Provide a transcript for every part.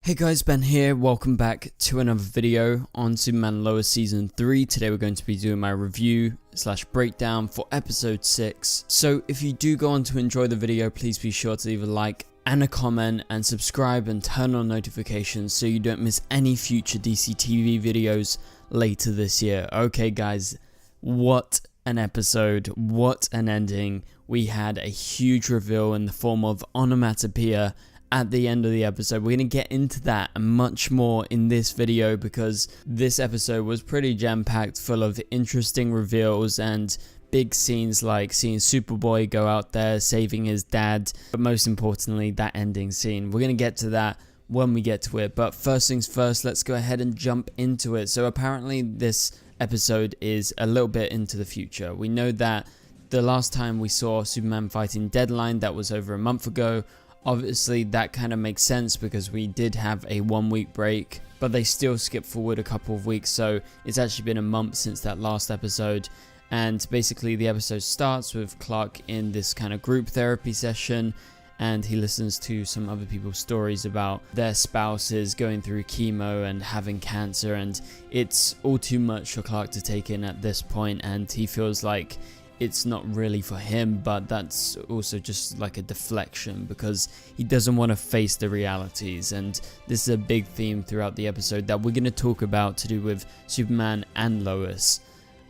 Hey guys, Ben here. Welcome back to another video on Superman Lois Season 3. Today we're going to be doing my review / breakdown for episode 6. So if you do go on to enjoy the video, please be sure to leave a like and a comment and subscribe and turn on notifications so you don't miss any future DCTV videos later this year. Okay guys, what an episode, what an ending. We had a huge reveal in the form of Onomatopoeia at the end of the episode. We're going to get into that and much more in this video because this episode was pretty jam-packed, full of interesting reveals and big scenes like seeing Superboy go out there saving his dad, but most importantly that ending scene. We're going to get to that when we get to it, but first things first, let's go ahead and jump into it. So apparently this episode is a little bit into the future. We know that the last time we saw Superman fighting Deadline, that was over a month ago. Obviously that kind of makes sense because we did have a 1 week break, but they still skipped forward a couple of weeks, so it's actually been a month since that last episode. And basically the episode starts with Clark in this kind of group therapy session, and he listens to some other people's stories about their spouses going through chemo and having cancer, and it's all too much for Clark to take in at this point, and he feels like it's not really for him, but that's also just like a deflection because he doesn't want to face the realities. And this is a big theme throughout the episode that we're going to talk about to do with Superman and Lois.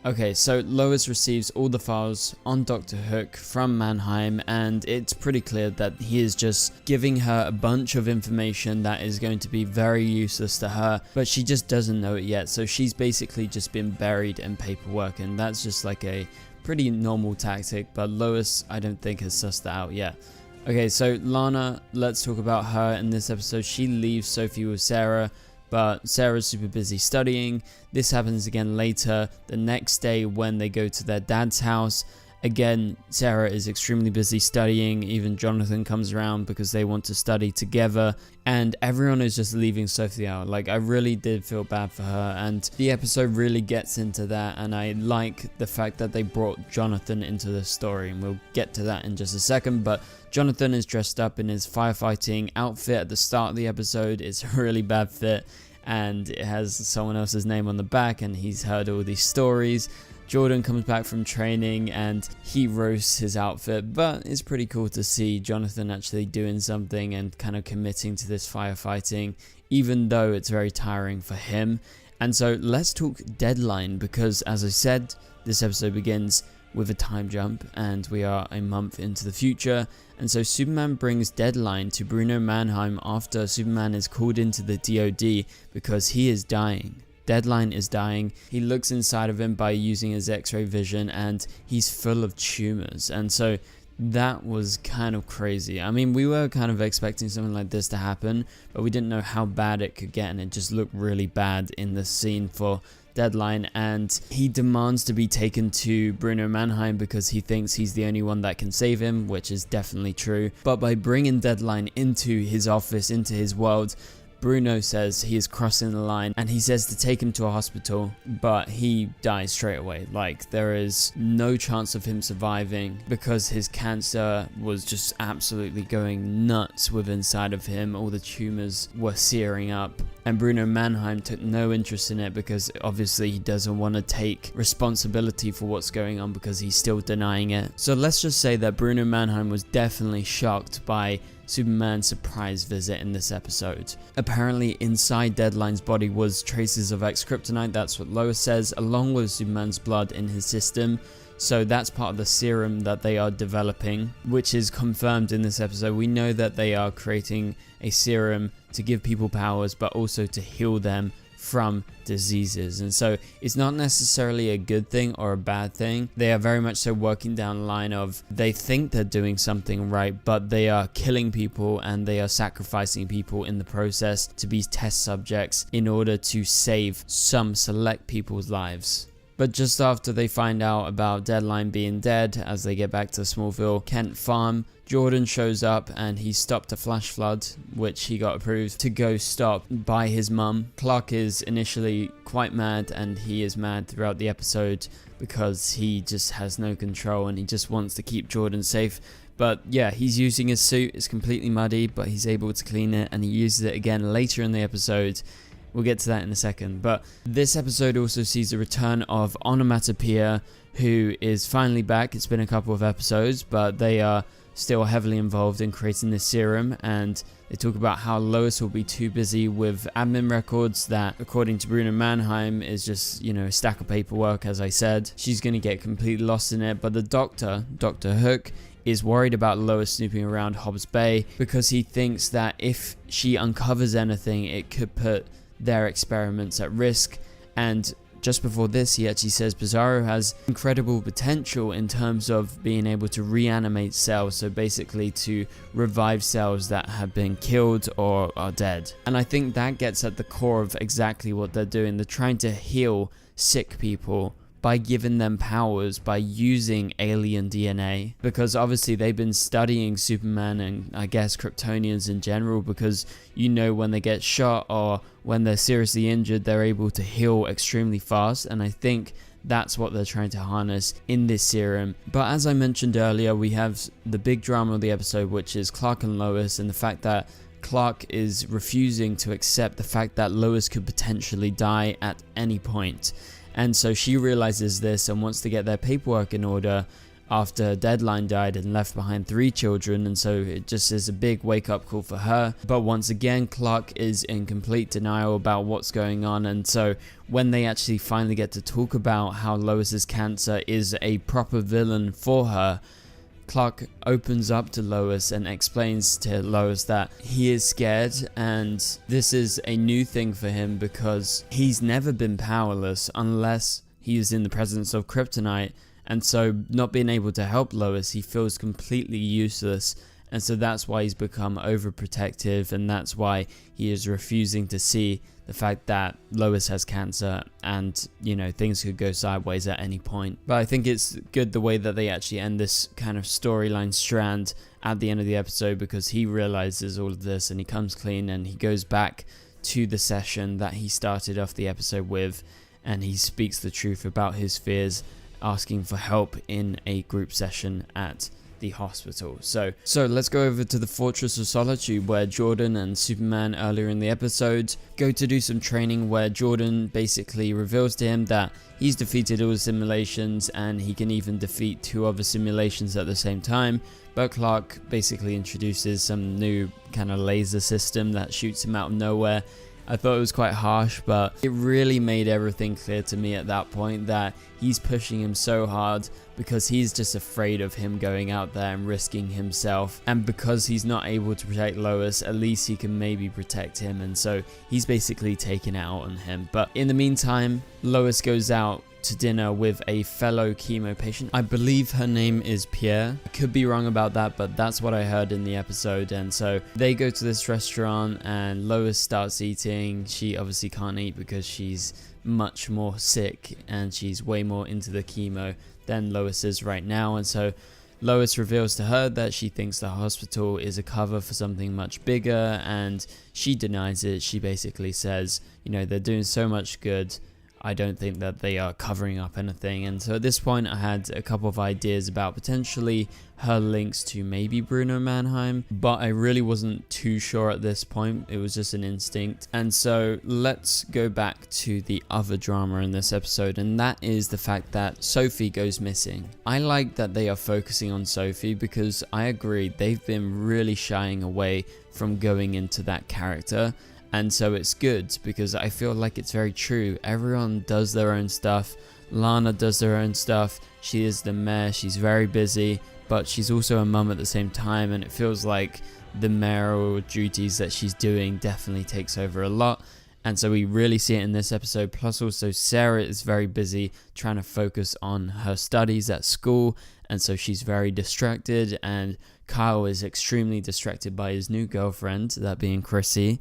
Okay, so Lois receives all the files on Dr. Hook from Mannheim, and it's pretty clear that he is just giving her a bunch of information that is going to be very useless to her, but she just doesn't know it yet. So she's basically just been buried in paperwork, and that's just like a pretty normal tactic, but Lois I don't think has sussed that out yet. Okay, so Lana, let's talk about her in this episode. She leaves Sophie with Sarah, but Sarah's super busy studying. This happens again later the next day when they go to their dad's house. Again, Sarah is extremely busy studying. Even Jonathan comes around because they want to study together, and everyone is just leaving Sophie out. Like, I really did feel bad for her, and the episode really gets into that, and I like the fact that they brought Jonathan into the story, and we'll get to that in just a second. But Jonathan is dressed up in his firefighting outfit at the start of the episode. It's a really bad fit, and it has someone else's name on the back, and he's heard all these stories. Jordan comes back from training and he roasts his outfit, but it's pretty cool to see Jonathan actually doing something and kind of committing to this firefighting, even though it's very tiring for him. And so let's talk Deadline, because as I said, this episode begins with a time jump and we are a month into the future. And so Superman brings Deadline to Bruno Mannheim after Superman is called into the DOD because he is dying. Deadline is dying. He looks inside of him by using his x-ray vision, and he's full of tumors. And so that was kind of crazy. I mean, we were kind of expecting something like this to happen, but we didn't know how bad it could get, and it just looked really bad in the scene for Deadline. And he demands to be taken to Bruno Mannheim because he thinks he's the only one that can save him, which is definitely true. But by bringing Deadline into his office, into his world, Bruno says he is crossing the line, and he says to take him to a hospital, but he dies straight away. Like, there is no chance of him surviving because his cancer was just absolutely going nuts with inside of him. All the tumors were searing up, and Bruno Mannheim took no interest in it because obviously he doesn't want to take responsibility for what's going on because he's still denying it. So let's just say that Bruno Mannheim was definitely shocked by Superman's surprise visit in this episode. Apparently inside Deadline's body was traces of X-Kryptonite, that's what Lois says, along with Superman's blood in his system. So that's part of the serum that they are developing, which is confirmed in this episode. We know that they are creating a serum to give people powers, but also to heal them from diseases. And so it's not necessarily a good thing or a bad thing. They are very much so working down the line of they think they're doing something right, but they are killing people and they are sacrificing people in the process to be test subjects in order to save some select people's lives. But just after they find out about Deadline being dead, as they get back to Smallville Kent farm, Jordan shows up and he stopped a flash flood, which he got approved to go stop by his mum. Clark is initially quite mad, and he is mad throughout the episode because he just has no control and he just wants to keep Jordan safe. But yeah, he's using his suit. It's completely muddy, but he's able to clean it, and he uses it again later in the episode. We'll get to that in a second. But this episode also sees the return of Onomatopoeia, who is finally back. It's been a couple of episodes, but they are still heavily involved in creating this serum, and they talk about how Lois will be too busy with admin records that, according to Bruno Mannheim, is just, a stack of paperwork. As I said, she's going to get completely lost in it. But the Dr. Hook, is worried about Lois snooping around Hobbs Bay because he thinks that if she uncovers anything, it could put their experiments at risk. And just before this, he actually says Bizarro has incredible potential in terms of being able to reanimate cells, so basically to revive cells that have been killed or are dead. And I think that gets at the core of exactly what they're doing. They're trying to heal sick people by giving them powers, by using alien DNA, because obviously they've been studying Superman and I guess Kryptonians in general, because when they get shot or when they're seriously injured, they're able to heal extremely fast, and I think that's what they're trying to harness in this serum. But as I mentioned earlier, we have the big drama of the episode, which is Clark and Lois, and the fact that Clark is refusing to accept the fact that Lois could potentially die at any point. And so she realizes this and wants to get their paperwork in order after Deadline died and left behind 3 children, and so it just is a big wake-up call for her. But once again, Clark is in complete denial about what's going on, and so when they actually finally get to talk about how Lois's cancer is a proper villain for her, Clark opens up to Lois and explains to Lois that he is scared, and this is a new thing for him because he's never been powerless unless he is in the presence of kryptonite, and so not being able to help Lois, he feels completely useless. And so that's why he's become overprotective, and that's why he is refusing to see the fact that Lois has cancer and, things could go sideways at any point. But I think it's good the way that they actually end this kind of storyline strand at the end of the episode, because he realizes all of this and he comes clean and he goes back to the session that he started off the episode with, and he speaks the truth about his fears, asking for help in a group session at the hospital. So let's go over to the Fortress of Solitude, where Jordan and Superman earlier in the episode go to do some training, where Jordan basically reveals to him that he's defeated all the simulations and he can even defeat 2 other simulations at the same time. But Clark basically introduces some new kind of laser system that shoots him out of nowhere. I thought it was quite harsh, but it really made everything clear to me at that point that he's pushing him so hard because he's just afraid of him going out there and risking himself. And because he's not able to protect Lois, at least he can maybe protect him. And so he's basically taking it out on him. But in the meantime, Lois goes out to dinner with a fellow chemo patient. I believe her name is Pierre. I could be wrong about that, but that's what I heard in the episode. And so they go to this restaurant and Lois starts eating. She obviously can't eat because she's much more sick and she's way more into the chemo than Lois is right now. And so Lois reveals to her that she thinks the hospital is a cover for something much bigger, and she denies it. She basically says, they're doing so much good, I don't think that they are covering up anything. And so at this point I had a couple of ideas about potentially her links to maybe Bruno Mannheim, but I really wasn't too sure at this point. It was just an instinct. And so let's go back to the other drama in this episode, and that is the fact that Sophie goes missing. I like that they are focusing on Sophie because I agree they've been really shying away from going into that character. And so it's good because I feel like it's very true. Everyone does their own stuff. Lana does their own stuff. She is the mayor. She's very busy, but she's also a mum at the same time. And it feels like the mayoral duties that she's doing definitely takes over a lot. And so we really see it in this episode. Plus also Sarah is very busy trying to focus on her studies at school. And so she's very distracted. And Kyle is extremely distracted by his new girlfriend, that being Chrissy.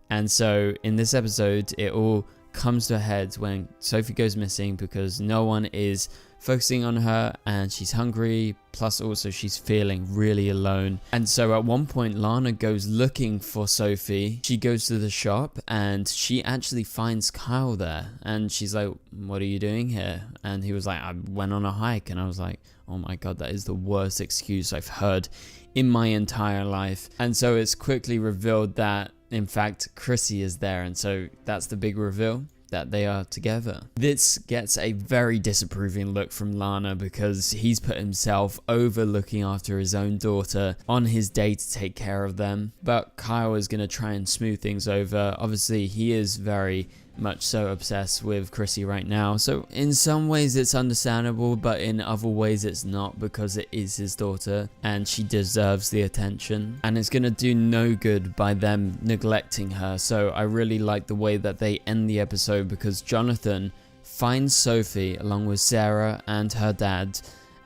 And so in this episode, it all comes to a head when Sophie goes missing because no one is focusing on her and she's hungry, plus also she's feeling really alone. And so at one point Lana goes looking for Sophie. She goes to the shop and she actually finds Kyle there, and she's like, what are you doing here? And he was like, I went on a hike. And I was like, oh my god, that is the worst excuse I've heard in my entire life. And so it's quickly revealed that in fact Chrissy is there, and so that's the big reveal, that they are together. This gets a very disapproving look from Lana because he's put himself over looking after his own daughter on his day to take care of them. But Kyle is going to try and smooth things over. Obviously, he is very much so obsessed with Chrissy right now, so in some ways it's understandable, but in other ways it's not, because it is his daughter and she deserves the attention, and it's gonna do no good by them neglecting her. So I really like the way that they end the episode, because Jonathan finds Sophie along with Sarah and her dad,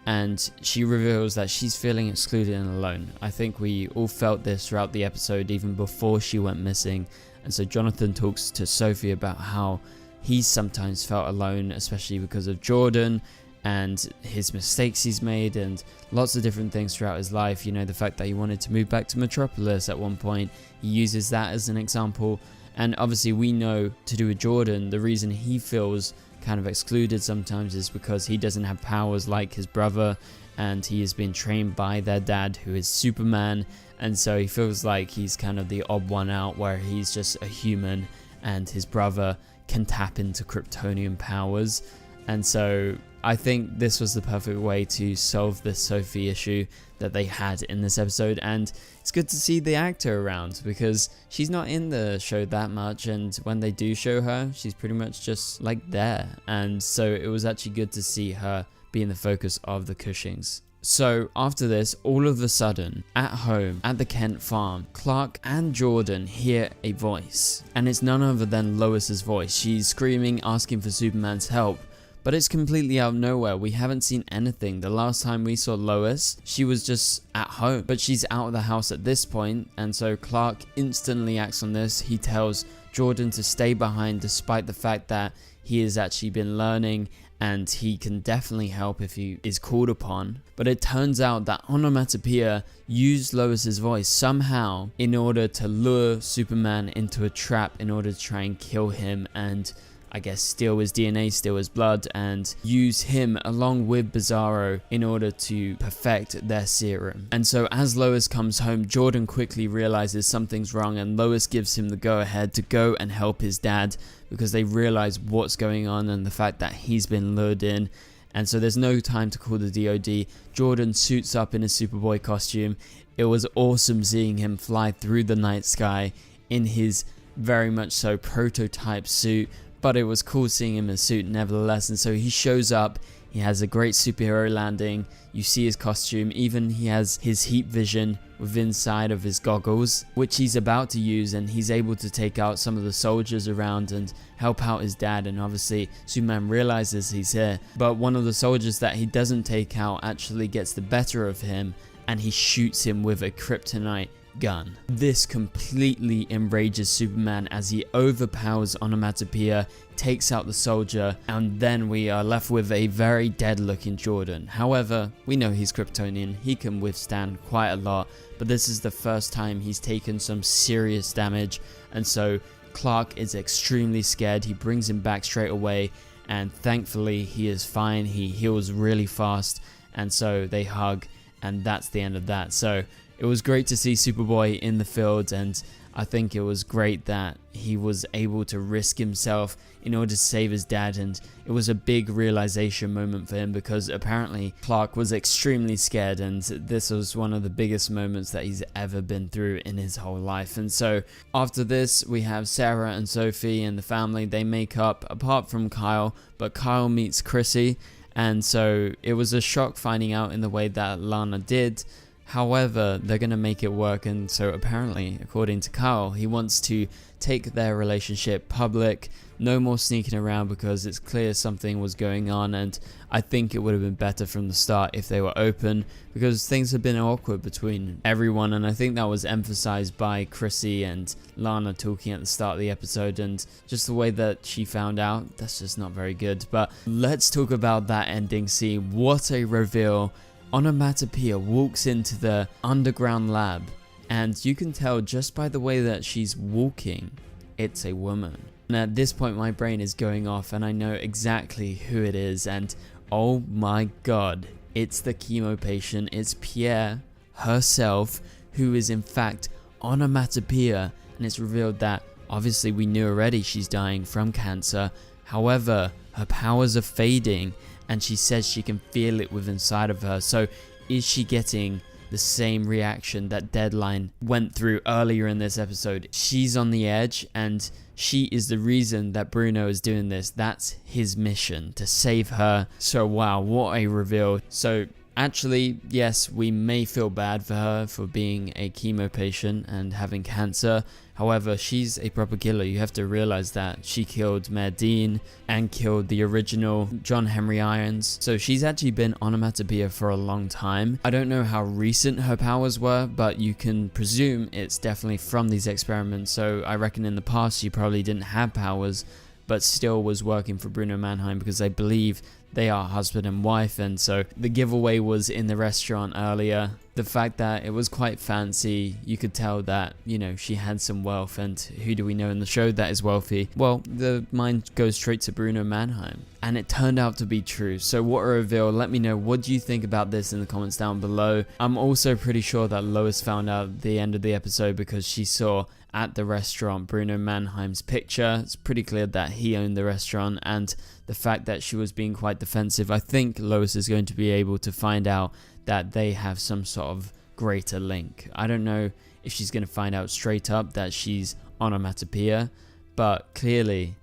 and she reveals that she's feeling excluded and alone. I think we all felt this throughout the episode, even before she went missing. And so Jonathan talks to Sophie about how he's sometimes felt alone, especially because of Jordan and his mistakes he's made and lots of different things throughout his life. You know, the fact that he wanted to move back to Metropolis at one point, he uses that as an example. And obviously we know, to do with Jordan, the reason he feels kind of excluded sometimes is because he doesn't have powers like his brother, and he has been trained by their dad, who is Superman. And so he feels like he's kind of the odd one out, where he's just a human and his brother can tap into Kryptonian powers. And so I think this was the perfect way to solve this Sophie issue that they had in this episode. And it's good to see the actor around, because she's not in the show that much, and when they do show her, she's pretty much just like there. And so it was actually good to see her being the focus of the Cushings. So after this, all of a sudden, at home, at the Kent farm, Clark and Jordan hear a voice. And it's none other than Lois's voice. She's screaming, asking for Superman's help. But it's completely out of nowhere. We haven't seen anything. The last time we saw Lois, she was just at home. But she's out of the house at this point. And so Clark instantly acts on this. He tells Jordan to stay behind, despite the fact that he has actually been learning and he can definitely help if he is called upon. But it turns out that Onomatopoeia used Lois's voice somehow in order to lure Superman into a trap, in order to try and kill him and I guess steal his DNA, steal his blood, and use him along with Bizarro in order to perfect their serum. And so as Lois comes home, Jordan quickly realizes something's wrong, and Lois gives him the go ahead to go and help his dad, because they realize what's going on and the fact that he's been lured in. And so there's no time to call the DOD. Jordan suits up in his Superboy costume. It was awesome seeing him fly through the night sky in his very much so prototype suit, but it was cool seeing him in a suit nevertheless. And so he shows up, he has a great superhero landing, you see his costume, even he has his heat vision within inside of his goggles, which he's about to use, and he's able to take out some of the soldiers around and help out his dad. And obviously Superman realizes he's here, but one of the soldiers that he doesn't take out actually gets the better of him, and he shoots him with a kryptonite gun. This completely enrages Superman as he overpowers Onomatopoeia, takes out the soldier, and then we are left with a very dead looking Jordan. However, we know he's Kryptonian, he can withstand quite a lot, but this is the first time he's taken some serious damage, and so Clark is extremely scared. He brings him back straight away, and thankfully he is fine. He heals really fast, and so they hug, and that's the end of that. So it was great to see Superboy in the field, and I think it was great that he was able to risk himself in order to save his dad, and it was a big realization moment for him, because apparently Clark was extremely scared, and this was one of the biggest moments that he's ever been through in his whole life. And so after this, we have Sarah and Sophie and the family. They make up, apart from Kyle, but Kyle meets Chrissy, and so it was a shock finding out in the way that Lana did. However, they're going to make it work, and so apparently, according to Kyle, he wants to take their relationship public, no more sneaking around, because it's clear something was going on, and I think it would have been better from the start if they were open, because things have been awkward between everyone, and I think that was emphasized by Chrissy and Lana talking at the start of the episode, and just the way that she found out, that's just not very good. But let's talk about that ending scene. What a reveal. Onomatopoeia walks into the underground lab, and you can tell just by the way that she's walking, it's a woman. And at this point my brain is going off and I know exactly who it is, and oh my god, it's the chemo patient. It's Pierre herself, who is in fact Onomatopoeia, and it's revealed that obviously we knew already she's dying from cancer. However, her powers are fading, and she says she can feel it within inside of her. So is she getting the same reaction that Deadline went through earlier in this episode? She's on the edge, and she is the reason that Bruno is doing this. That's his mission, to save her. So wow, what a reveal. So actually, yes, we may feel bad for her for being a chemo patient and having cancer. However, she's a proper killer. You have to realize that she killed Mayor Dean and killed the original John Henry Irons. So she's actually been Onomatopoeia for a long time. I don't know how recent her powers were, but you can presume it's definitely from these experiments. So I reckon in the past she probably didn't have powers, but still was working for Bruno Mannheim, because I believe they are husband and wife. And so the giveaway was in the restaurant earlier. The fact that it was quite fancy, you could tell that, you know, she had some wealth, and who do we know in the show that is wealthy? Well, the mind goes straight to Bruno Mannheim, and it turned out to be true. So what a reveal. Let me know, what do you think about this in the comments down below. I'm also pretty sure that Lois found out at the end of the episode, because she saw at the restaurant Bruno Mannheim's picture. It's pretty clear that he owned the restaurant, and the fact that she was being quite defensive, I think Lois is going to be able to find out that they have some sort of greater link. I don't know if she's going to find out straight up that she's Onomatopoeia, but clearly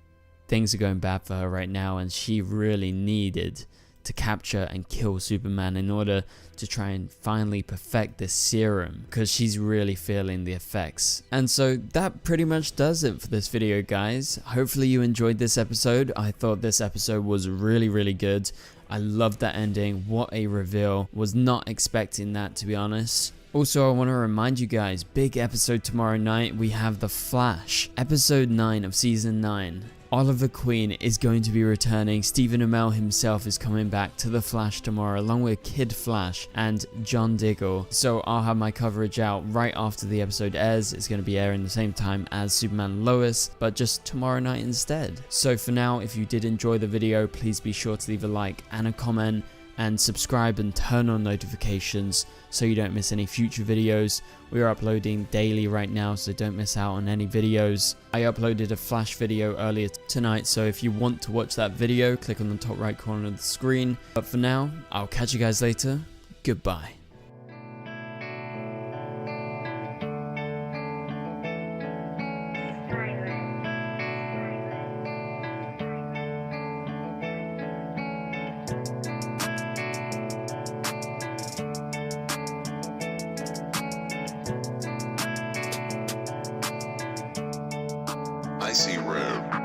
things are going bad for her right now, and she really needed to capture and kill Superman in order to try and finally perfect this serum, because she's really feeling the effects. And so that pretty much does it for this video, guys. Hopefully you enjoyed this episode. I thought this episode was really good. I loved that ending. What a reveal. Was not expecting that, to be honest. Also, I want to remind you guys, big episode tomorrow night. We have The Flash, episode 9 of season 9. Oliver Queen is going to be returning. Stephen Amell himself is coming back to The Flash tomorrow, along with Kid Flash and John Diggle. So I'll have my coverage out right after the episode airs. It's going to be airing the same time as Superman and Lois, but just tomorrow night instead. So for now, if you did enjoy the video, please be sure to leave a like and a comment, and subscribe and turn on notifications so you don't miss any future videos. We are uploading daily right now, so don't miss out on any videos. I uploaded a Flash video earlier tonight, so if you want to watch that video, click on the top right corner of the screen. But for now, I'll catch you guys later. Goodbye. I see red.